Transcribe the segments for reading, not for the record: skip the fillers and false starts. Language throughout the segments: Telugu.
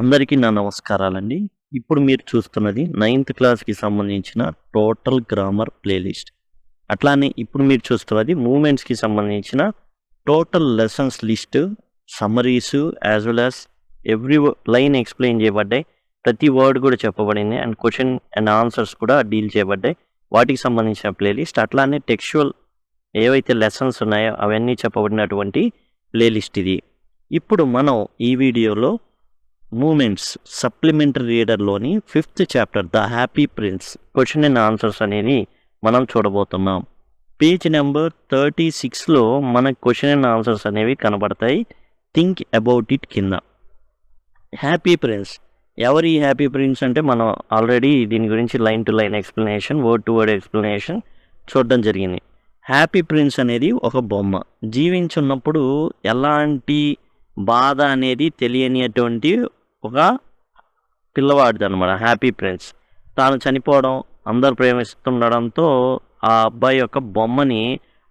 అందరికీ నా నమస్కారాలండి. ఇప్పుడు మీరు చూస్తున్నది 9th క్లాస్‌కి సంబంధించిన టోటల్ గ్రామర్ ప్లేలిస్ట్. అట్లానే ఇప్పుడు మీరు చూస్తున్నది మూవ్‌మెంట్స్‌కి సంబంధించిన total lessons list, summaries as well as every line explain చేయబడ్డాయి. ప్రతి వర్డ్ కూడా చెప్పబడింది అండ్ క్వెషన్ అండ్ ఆన్సర్స్ కూడా డీల్ చేయబడ్డాయి. వాటికి సంబంధించిన ప్లేలిస్ట్ అట్లానే టెక్స్చువల్ ఏవైతే లెసన్స్ ఉన్నాయో అవన్నీ చెప్పబడినటువంటి ప్లేలిస్ట్ ఇది. ఇప్పుడు మనం ఈ వీడియోలో మూమెంట్స్ సప్లిమెంటరీ రీడర్లోని 5th chapter the happy prince question and answers అనేది మనం చూడబోతున్నాం. పేజ్ నెంబర్ 36లో మనకు క్వశ్చన్ అండ్ ఆన్సర్స్ అనేవి కనబడతాయి. థింక్ అబౌట్ ఇట్ కింద. హ్యాపీ ప్రిన్స్ ఎవరి హ్యాపీ ప్రిన్స్ అంటే మనం ఆల్రెడీ దీని గురించి line to line explanation, word to word explanation చూడడం జరిగింది. హ్యాపీ ప్రిన్స్ అనేది ఒక బొమ్మ. జీవించున్నప్పుడు ఎలాంటి బాధ అనేది తెలియనిటువంటి ఒక పిల్లవాడిది అనమాట హ్యాపీ ప్రిన్స్. తాను చనిపోవడం, అందరు ప్రేమిస్తుండడంతో ఆ అబ్బాయి యొక్క బొమ్మని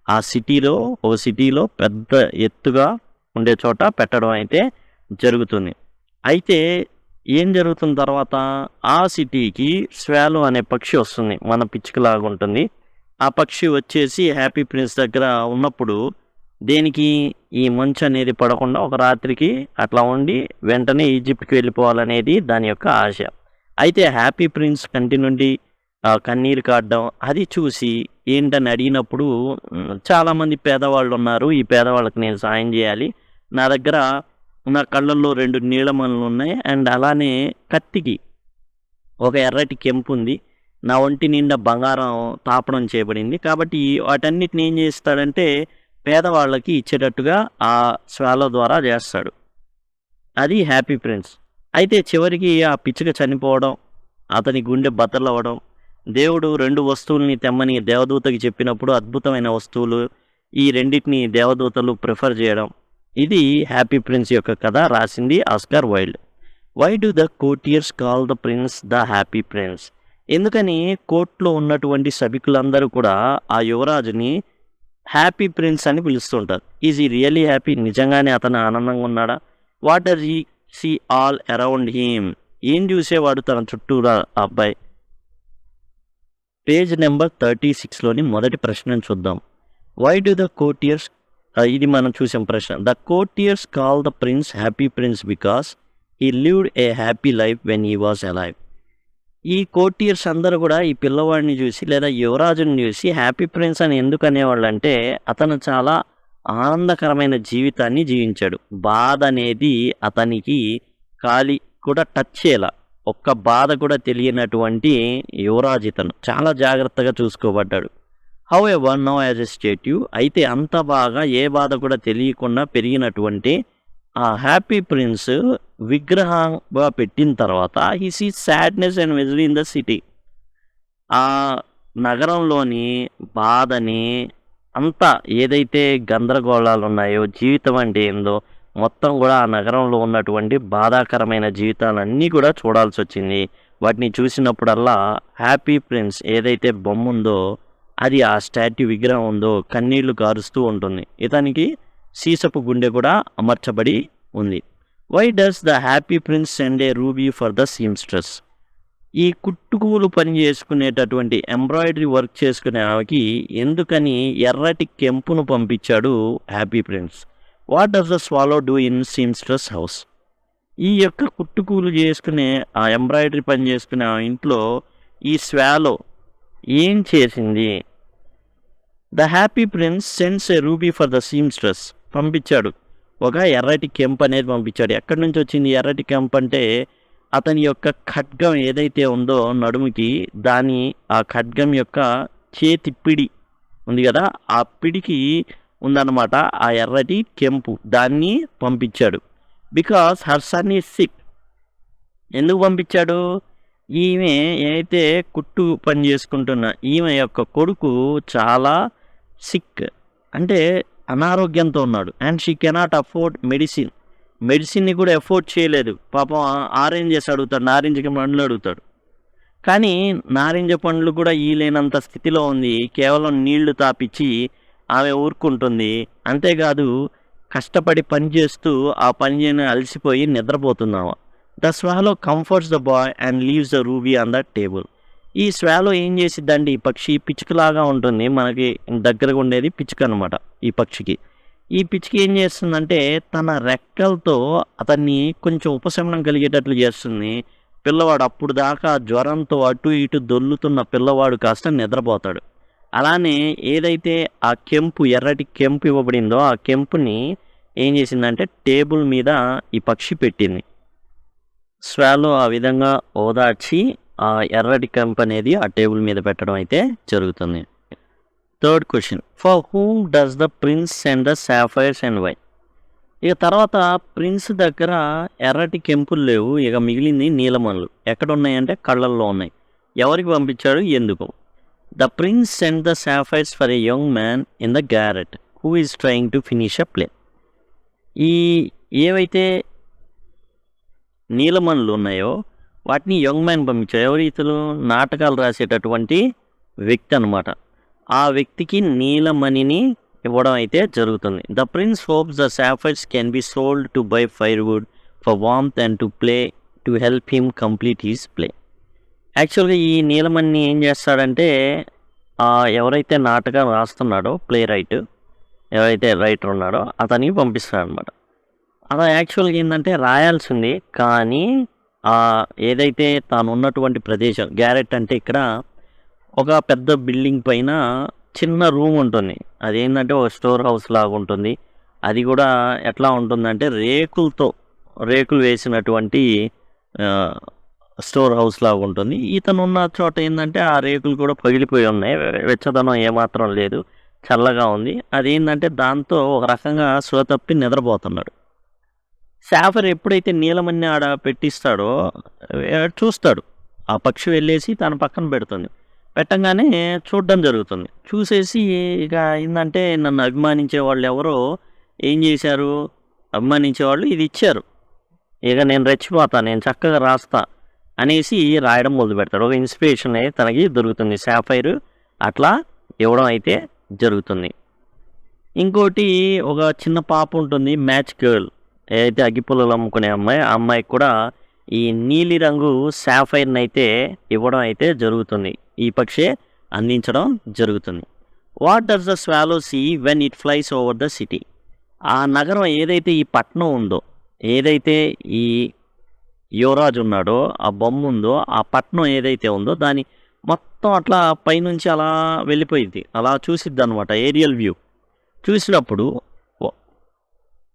ఆ సిటీలో పెద్ద ఎత్తుగా ఉండే చోట పెట్టడం అయితే జరుగుతుంది. అయితే ఏం జరుగుతున్న తర్వాత ఆ సిటీకి స్వాలో అనే పక్షి వస్తుంది. మన పిచ్చుకలాగా ఉంటుంది. ఆ పక్షి వచ్చేసి హ్యాపీ ప్రిన్స్ దగ్గర ఉన్నప్పుడు దేనికి ఈ మంచు అనేది పడకుండా ఒక రాత్రికి అట్లా ఉండి వెంటనే ఈజిప్ట్కి వెళ్ళిపోవాలనేది దాని యొక్క ఆశ. అయితే హ్యాపీ ప్రిన్స్ కంటి నుండి కన్నీరు కాడడం అది చూసి ఏంటని అడిగినప్పుడు చాలామంది పేదవాళ్ళు ఉన్నారు, ఈ పేదవాళ్ళకి నేను సాయం చేయాలి, నా దగ్గర నా కళ్ళల్లో 2 నీలమణులు ఉన్నాయి అండ్ అలానే కత్తికి ఒక ఎర్రటి కెంపు ఉంది, నా ఒంటి నిండా బంగారం తాపడం చేయబడింది, కాబట్టి వాటన్నిటిని ఏం చేస్తాడంటే పేదవాళ్ళకి ఇచ్చేటట్టుగా ఆ స్వాలో ద్వారా చేస్తాడు. అది హ్యాపీ ప్రిన్స్. అయితే చివరికి ఆ పిచ్చుక చనిపోవడం, అతని గుండె బద్దలవ్వడం, దేవుడు 2 వస్తువుల్ని తెమ్మని దేవదూతకి చెప్పినప్పుడు అద్భుతమైన వస్తువులు ఈ రెండింటిని దేవదూతలు ప్రిఫర్ చేయడం, ఇది హ్యాపీ ప్రిన్స్ యొక్క కథ. రాసింది Oscar Wilde. Why do the courtiers call the prince the happy prince? ఎందుకని కోర్టులో ఉన్నటువంటి సభికులందరూ కూడా ఆ యువరాజుని హ్యాపీ ప్రిన్స్ అని పిలుస్తుంటారు. ఈజ్ ఈ రియల్లీ హ్యాపీ? నిజంగానే అతను ఆనందంగా ఉన్నాడా? What does he see all around him? ఏం చూసేవాడు తన చుట్టూరా ఆ అబ్బాయి? పేజ్ నెంబర్ 36లోని మొదటి ప్రశ్నను చూద్దాం. వై డు ద కోర్టియర్స్, ఇది మనం చూసాం ప్రశ్న. The courtiers call the prince happy prince because he lived a happy life when he was alive. ఈ కోర్టియర్స్ అందరూ కూడా ఈ పిల్లవాడిని చూసి లేదా యువరాజుని చూసి హ్యాపీ ప్రిన్స్ అని ఎందుకు అనేవాళ్ళు అంటే అతను చాలా ఆనందకరమైన జీవితాన్ని జీవించాడు. బాధ అనేది అతనికి కాలి కూడా టచ్ చేయాల, ఒక్క బాధ కూడా తెలియనటువంటి యువరాజు ఇతను చాలా జాగ్రత్తగా చూసుకోబడ్డాడు. However now as a statue, అయితే అంత బాగా ఏ బాధ కూడా తెలియకుండా పెరిగినటువంటి ఆ హ్యాపీ ప్రిన్స్ విగ్రహంగా పెట్టిన తర్వాత he see sadness and misery in the city. ఆ నగరంలోని బాధని అంతా ఏదైతే గందరగోళాలు ఉన్నాయో, జీవితం అంటే ఏందో మొత్తం కూడా ఆ నగరంలో ఉన్నటువంటి బాధాకరమైన జీవితాలన్నీ కూడా చూడాల్సి వచ్చింది. వాటిని చూసినప్పుడల్లా హ్యాపీ ప్రిన్స్ ఏదైతే బొమ్మ ఉందో అది ఆ స్టాట్యూ విగ్రహం ఉందో కన్నీళ్లు కారుస్తూ ఉంటుంది. ఇతనికి సీసపు గుండె కూడా అమర్చబడి ఉంది. Why does the happy prince send a ruby for the seamstress? ఈ కుట్టుకూలు పని చేసుకునేటటువంటి ఎంబ్రాయిడరీ వర్క్ చేసుకునే ఆమెకి ఎందుకని ఎర్రటి కెంపును పంపించాడు happy prince? What does the swallow do in seamstress house? ఈ యొక్క కుట్టుకూలు చేసుకునే ఆ ఎంబ్రాయిడరీ పని చేసుకునే ఆ ఇంట్లో ఈ స్వాలో ఏం చేసింది? The happy prince sends a ruby for the seamstress, పంపించాడు ఒక ఎర్రటి కెంప్ అనేది పంపించాడు. ఎక్కడి నుంచి వచ్చింది ఎర్రటి కెంప్ అంటే అతని యొక్క ఖడ్గం ఏదైతే ఉందో నడుముకి, ఆ ఖడ్గం యొక్క చేతి పిడి ఉంది కదా, ఆ పిడికి ఉందన్నమాట ఆ ఎర్రటి కెంపు, దాన్ని పంపించాడు. Because her son is sick. ఎందుకు పంపించాడు? ఈమె ఏదైతే కుట్టు పని చేసుకుంటున్న ఈమె యొక్క కొడుకు చాలా సిక్, అంటే అనారోగ్యంతో ఉన్నాడు. అండ్ షీ కెనాట్ అఫోర్డ్ మెడిసిన్ని కూడా ఎఫోర్డ్ చేయలేదు. పాపం ఆరెంజెస్ అడుగుతాడు, నారింజ పండ్లు అడుగుతాడు, కానీ నారింజ పండ్లు కూడా ఈలేనంత స్థితిలో ఉంది. కేవలం నీళ్లు తాపిచ్చి ఆమె ఊరుకుంటుంది. అంతేకాదు కష్టపడి పని చేస్తూ ఆ పని చేయని అలసిపోయి నిద్రపోతున్నావా. The swallow comforts the boy and leaves the ruby on the table. ఈ స్వాలో ఏం చేసిద్దండి, ఈ పక్షి పిచ్చుకలాగా ఉంటుంది, మనకి దగ్గరగా ఉండేది పిచ్చుక అనమాట. ఈ పక్షికి ఏం చేస్తుందంటే తన రెక్కలతో అతన్ని కొంచెం ఉపశమనం కలిగేటట్లు చేస్తుంది. పిల్లవాడు అప్పుడు దాకా జ్వరంతో అటు ఇటు దొల్లుతున్న పిల్లవాడు కాస్త నిద్రపోతాడు. అలానే ఏదైతే ఆ కెంపు, ఎర్రటి కెంపు ఇవ్వబడిందో ఆ కెంపుని ఏం చేసిందంటే టేబుల్ మీద ఈ పక్షి పెట్టింది. స్వాలో ఆ విధంగా ఓదార్చి ఆ ఎర్రటి కెంపు అనేది ఆ టేబుల్ మీద పెట్టడం అయితే జరుగుతుంది. Third question, for whom does the prince send the sapphires and why? ఇక తర్వాత ప్రిన్స్ దగ్గర ఎర్రటి కెంపులు లేవు, ఇక మిగిలింది నీలమణులు. ఎక్కడ ఉన్నాయంటే కళ్ళల్లో ఉన్నాయి. ఎవరికి పంపించాడు, ఎందుకు? The prince send the sapphires for a young man in the garret who is trying to finish a play. ఈ ఏవైతే నీలమణులు ఉన్నాయో వాటిని యంగ్ మ్యాన్ పంపించారు. ఎవరు ఇతను? నాటకాలు రాసేటటువంటి వ్యక్తి అనమాట. ఆ వ్యక్తికి నీలమణిని ఇవ్వడం అయితే జరుగుతుంది. The prince hopes the sapphires can be sold to buy firewood for warmth and to play to help him complete his play. యాక్చువల్గా ఈ నీలమణిని ఏం చేస్తాడంటే ఎవరైతే నాటకం రాస్తున్నాడో ప్లే రైట్, ఎవరైతే రైటర్ ఉన్నాడో అతనికి పంపిస్తాడనమాట. అలా యాక్చువల్గా ఏంటంటే రాయాల్సింది, కానీ ఏదైతే తాను ఉన్నటువంటి ప్రదేశం గ్యారెట్ అంటే ఇక్కడ ఒక పెద్ద బిల్డింగ్ పైన చిన్న రూమ్ ఉంటుంది. అదేంటంటే ఒక స్టోర్ హౌస్ లాగా ఉంటుంది. అది కూడా ఎట్లా ఉంటుందంటే రేకులు వేసినటువంటి స్టోర్ హౌస్ లాగా ఉంటుంది. ఇతను ఉన్న చోట ఏంటంటే ఆ రేకులు కూడా పగిలిపోయి ఉన్నాయి, వెచ్చదనం ఏమాత్రం లేదు, చల్లగా ఉంది. అదేంటంటే దాంతో ఒక రకంగా తప్పి నిద్రపోతున్నాడు. సాఫర్ ఎప్పుడైతే నీలమణి ఆడ పెట్టిస్తాడో చూస్తాడు. ఆ పక్షి వెళ్ళేసి తన పక్కన పెడుతుంది. పెట్టంగానే చూడడం జరుగుతుంది. చూసేసి ఇక ఏంటంటే నన్ను అభిమానించే వాళ్ళు ఎవరో ఏం చేశారు, అభిమానించే వాళ్ళు ఇది ఇచ్చారు, ఇక నేను రెచ్చిపోతా, నేను చక్కగా రాస్తా అనేసి రాయడం మొదలు పెడతాడు. ఒక ఇన్స్పిరేషన్ అయితే తనకి దొరుకుతుంది. సాఫైర్ అట్లా ఇవ్వడం అయితే జరుగుతుంది. ఇంకోటి ఒక చిన్న పాప ఉంటుంది, మ్యాచ్ గర్ల్, ఏదైతే అగ్గిపుల్లలు అమ్ముకునే అమ్మాయి, ఆ అమ్మాయికి కూడా ఈ నీలి రంగు సాఫైర్ని అయితే ఇవ్వడం అయితే జరుగుతుంది. ఈ పక్షే అందించడం జరుగుతుంది. What does the swallow see when it flies over the city? ఆ నగరం ఏదైతే ఈ పట్టణం ఉందో, ఏదైతే ఈ యువరాజు ఉన్నాడో, ఆ బొమ్మ ఉందో, ఆ పట్టణం ఏదైతే ఉందో దాని మొత్తం అట్లా పైనుంచి అలా వెళ్ళిపోయింది, అలా చూసిద్ది అనమాట. ఏరియల్ వ్యూ చూసినప్పుడు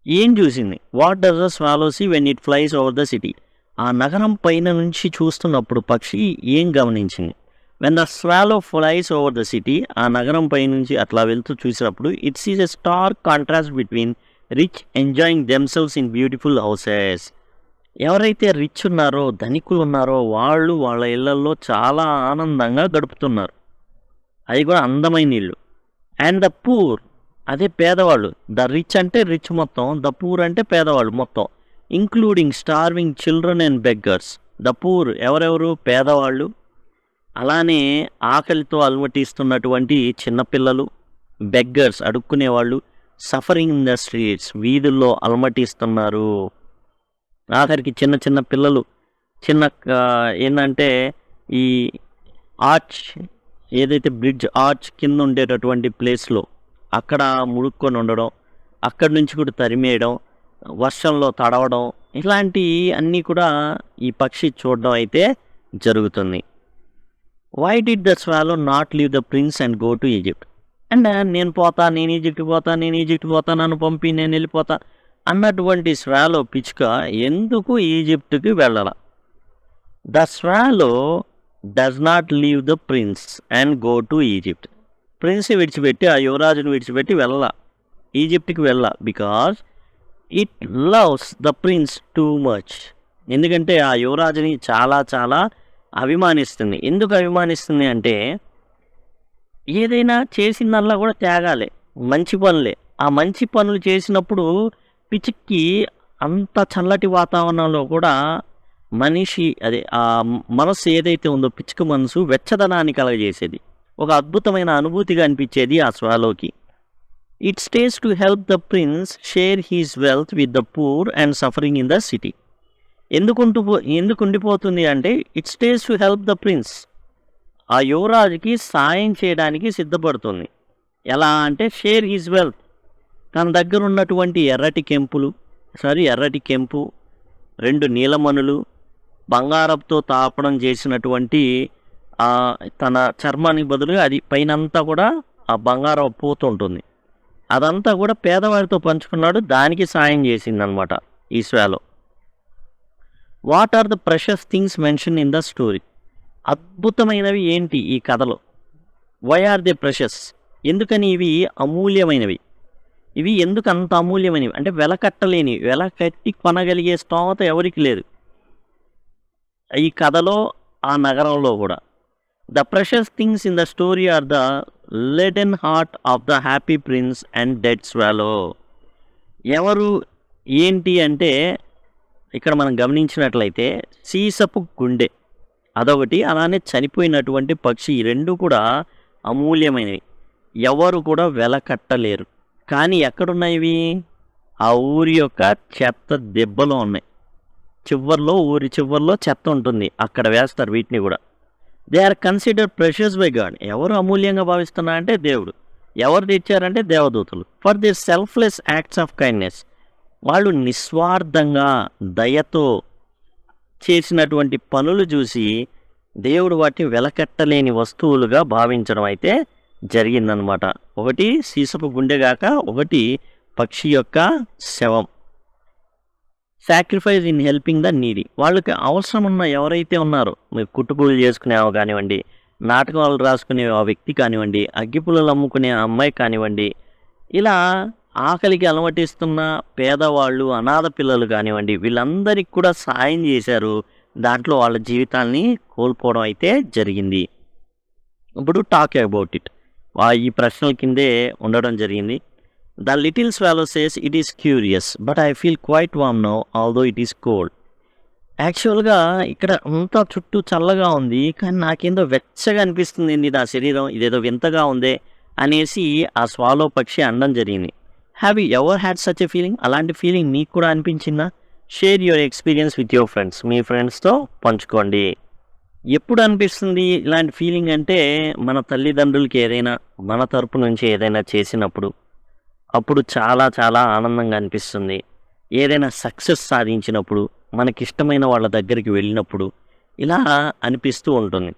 ఏం చూసింది? What does the swallow see when it flies over the city? ఆ నగరం పైన నుంచి చూస్తున్నప్పుడు పక్షి ఏం గమనించింది? When the swallow flies over the city, ఆ నగరం పై నుంచి అట్లా వెళ్తూ చూసినప్పుడు it sees a stark contrast between rich enjoying themselves in beautiful houses. ఎవరైతే రిచ్ ఉన్నారో, ధనికులు ఉన్నారో వాళ్ళు వాళ్ళ ఇళ్లలో చాలా ఆనందంగా గడుపుతున్నారు, అది కూడా అందమైన ఇల్లు. అండ్ ద పూర్, అదే పేదవాళ్ళు, ద రిచ్ అంటే రిచ్ మొత్తం, ద పూర్ అంటే పేదవాళ్ళు మొత్తం, including starving children and beggars. The poor ఎవరెవరు? పేదవాళ్ళు, అలానే ఆకలితో అలమటిస్తున్నటువంటి చిన్నపిల్లలు, బెగ్గర్స్ అడుక్కునేవాళ్ళు, సఫరింగ్ ఇన్ ద స్ట్రీట్స్ వీధుల్లో అలమటిస్తున్నారు. ఆఖరికి చిన్న చిన్న పిల్లలు ఏంటంటే ఈ ఆర్చ్, ఏదైతే బ్రిడ్జ్ ఆర్చ్ కింద ఉండేటటువంటి ప్లేస్లో అక్కడ ముడుక్కొని ఉండడం, అక్కడి నుంచి కూడా తరిమేయడం, వర్షంలో తడవడం, ఇలాంటి అన్నీ కూడా ఈ పక్షి చూడడం అయితే జరుగుతుంది. Why did the swallow not leave the prince and go to Egypt? అండ్ నేను ఈజిప్ట్ పోతా, నన్ను పంపి నేను వెళ్ళిపోతా అన్నటువంటి స్వాలో పిచ్చుక ఎందుకు ఈజిప్ట్కి వెళ్ళాల? The swallow does not leave the prince and go to Egypt. Prince విడిచిపెట్టి, ఆ యువరాజుని విడిచిపెట్టి ఈజిప్ట్కి because it loves the prince too much. ఎందుకంటే ఆ యువరాజుని చాలా చాలా అభిమానిస్తుంది. ఎందుకు అభిమానిస్తుంది అంటే ఏదైనా చేసిందల్లా కూడా త్యాగాలే, మంచి పనులే. ఆ మంచి పనులు చేసినప్పుడు పిచ్చికి అంత చల్లటి వాతావరణంలో కూడా ఆ మనసు ఏదైతే ఉందో పిచ్చుక మనసు వెచ్చదనాన్ని కలగజేసేది, ఒక అద్భుతమైన అనుభూతిగా అనిపించేది ఆ స్వాలోకి. It stays to help the prince share his wealth with the poor and suffering in the city. ఎందుకు ఉండిపోతుంది అంటే it stays to help the prince. ఆ యువరాజుకి సాయం చేయడానికి సిద్ధపడుతుంది. ఎలా అంటే షేర్ హిజ్ వెల్త్. తన దగ్గర ఉన్నటువంటి ఎర్రటి కెంపు, 2 నీలమణులు, బంగారంతో తాపడం చేసినటువంటి తన చర్మానికి బదులుగా అది పైనంతా కూడా ఆ బంగారం పూత ఉంటుంది. అదంతా కూడా పేదవాడితో పంచుకున్నాడు. దానికి సాయం చేసిందనమాట ఈ swallow. What are the precious things mention in the story? అద్భుతమైనవి ఏంటి ఈ కథలో? Why are they precious? ఎందుకని ఇవి అమూల్యమైనవి? ఇవి ఎందుకు అంత అమూల్యమైనవి అంటే వెలకట్టలేనివి, వెల కట్టి కొనగలిగే స్తోమత ఎవరికి లేదు ఈ కథలో, ఆ నగరంలో కూడా. The precious things in the story are the leaden heart of the happy prince and dead swallow. ఎవరు ఏంటి అంటే ఇక్కడ మనం గమనించినట్లయితే సీసపు గుండె అదొకటి, అలానే చనిపోయినటువంటి పక్షి, ఈ 2 కూడా అమూల్యమైనవి. ఎవరు కూడా వెలకట్టలేరు. కానీ ఎక్కడున్నాయి? ఆ ఊరి యొక్క చెత్త దెబ్బలో ఉన్నాయి. ఊరి చివర్లో చెత్త ఉంటుంది, అక్కడ వేస్తారు వీటిని కూడా. They are considered precious by God. ఎవరు అమూల్యంగా భావిస్తున్నారంటే దేవుడు. ఎవరు తెచ్చారంటే దేవదూతలు. For this selfless acts of kindness. వాళ్ళు నిస్వార్థంగా దయతో చేసినటువంటి పనులు చూసి దేవుడు వాటిని వెలకట్టలేని వస్తువులుగా భావించడం అయితే జరిగిందనమాట. ఒకటి సీసపు గుండెగాక, ఒకటి పక్షి యొక్క శవం. Sacrifice in helping the needy. వాళ్ళకి అవసరం ఉన్న ఎవరైతే ఉన్నారో, మీరు కుట్టుకూలు చేసుకునేవో కానివ్వండి, నాటకాలు రాసుకునే ఆ వ్యక్తి కానివ్వండి, అగ్గిపుల్లలు అమ్ముకునే అమ్మాయి కానివ్వండి, ఇలా ఆకలికి అలమటిస్తున్న పేదవాళ్ళు, అనాథ పిల్లలు కానివ్వండి, వీళ్ళందరికీ కూడా సాయం చేశారు. దాంట్లో వాళ్ళ జీవితాన్ని కోల్పోవడం అయితే జరిగింది. ఇప్పుడు టాక్ అబౌట్ ఇట్. ఈ ప్రశ్నల కిందే ఉండడం జరిగింది. The little swallow says it is curious but I feel quite warm now although it is cold. యాక్చువల్గా ఇక్కడ అంతా చుట్టూ చల్లగా ఉంది, కానీ నాకేందో వెచ్చగా అనిపిస్తుంది నా శరీరం, ఇదేదో వింతగా ఉందే అనేసి ఆ స్వాలో పక్షి అనడం జరిగింది. Have you ever had such a feeling? అలాంటి ఫీలింగ్ మీకు కూడా అనిపించిందా? Share your experience with your friends. మీ ఫ్రెండ్స్తో పంచుకోండి. ఎప్పుడు అనిపిస్తుంది ఇలాంటి ఫీలింగ్ అంటే, మన తల్లిదండ్రులకి ఏదైనా మన తరపు నుంచి ఏదైనా చేసినప్పుడు అప్పుడు చాలా చాలా ఆనందంగా అనిపిస్తుంది. ఏదైనా సక్సెస్ సాధించినప్పుడు, మనకిష్టమైన వాళ్ళ దగ్గరికి వెళ్ళినప్పుడు ఇలా అనిపిస్తూ ఉంటుంది.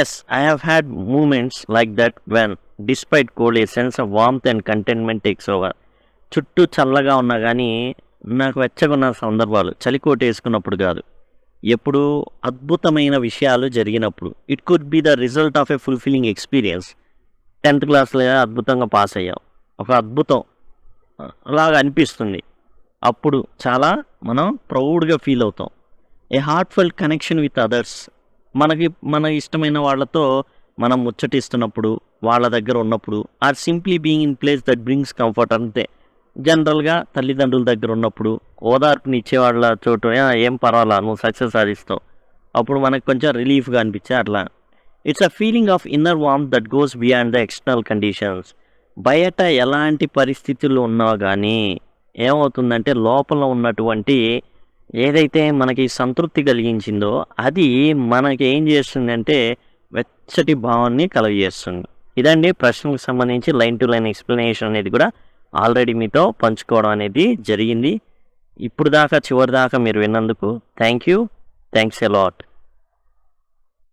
Yes, I have had moments like that when despite cold a sense of warmth and contentment takes over. చుట్టూ చల్లగా ఉన్నా కానీ నాకు వెచ్చగా ఉన్న సందర్భాలు చలికోట వేసుకున్నప్పుడు కాదు, ఎప్పుడు అద్భుతమైన విషయాలు జరిగినప్పుడు. It could be the result of a fulfilling experience. 10th క్లాస్లో అద్భుతంగా పాస్ అయ్యాం, ఒక అద్భుతం లాగా అనిపిస్తుంది. అప్పుడు చాలా మనం ప్రౌడ్గా ఫీల్ అవుతాం. A heartfelt connection with others. మన ఇష్టమైన వాళ్ళతో మనం ముచ్చటిస్తున్నప్పుడు, వాళ్ళ దగ్గర ఉన్నప్పుడు, or simply being in place that brings comfort. అంతే. జనరల్గా తల్లిదండ్రుల దగ్గర ఉన్నప్పుడు ఓదార్పుని ఇచ్చేవాళ్ళ చోటు, ఏం పర్వాలా, నువ్వు సక్సెస్ సాధిస్తావు, అప్పుడు మనకు కొంచెం రిలీఫ్గా అనిపించే అట్లా. It's a feeling of inner warmth that goes beyond the external conditions. బయట ఎలాంటి పరిస్థితులు ఉన్నా కానీ ఏమవుతుందంటే, లోపల ఉన్నటువంటి ఏదైతే మనకి సంతృప్తి కలిగించిందో అది మనకి ఏం చేస్తుందంటే వెచ్చటి భావాన్ని కలుగజేస్తుంది. ఇదండి ప్రశ్నలకు సంబంధించి లైన్ టు లైన్ ఎక్స్ప్లెనేషన్ అనేది కూడా ఆల్రెడీ మీతో పంచుకోవడం అనేది జరిగింది. ఇప్పుడు దాకా చివరి దాకా మీరు విన్నందుకు థ్యాంక్స్ ఎ లాట్.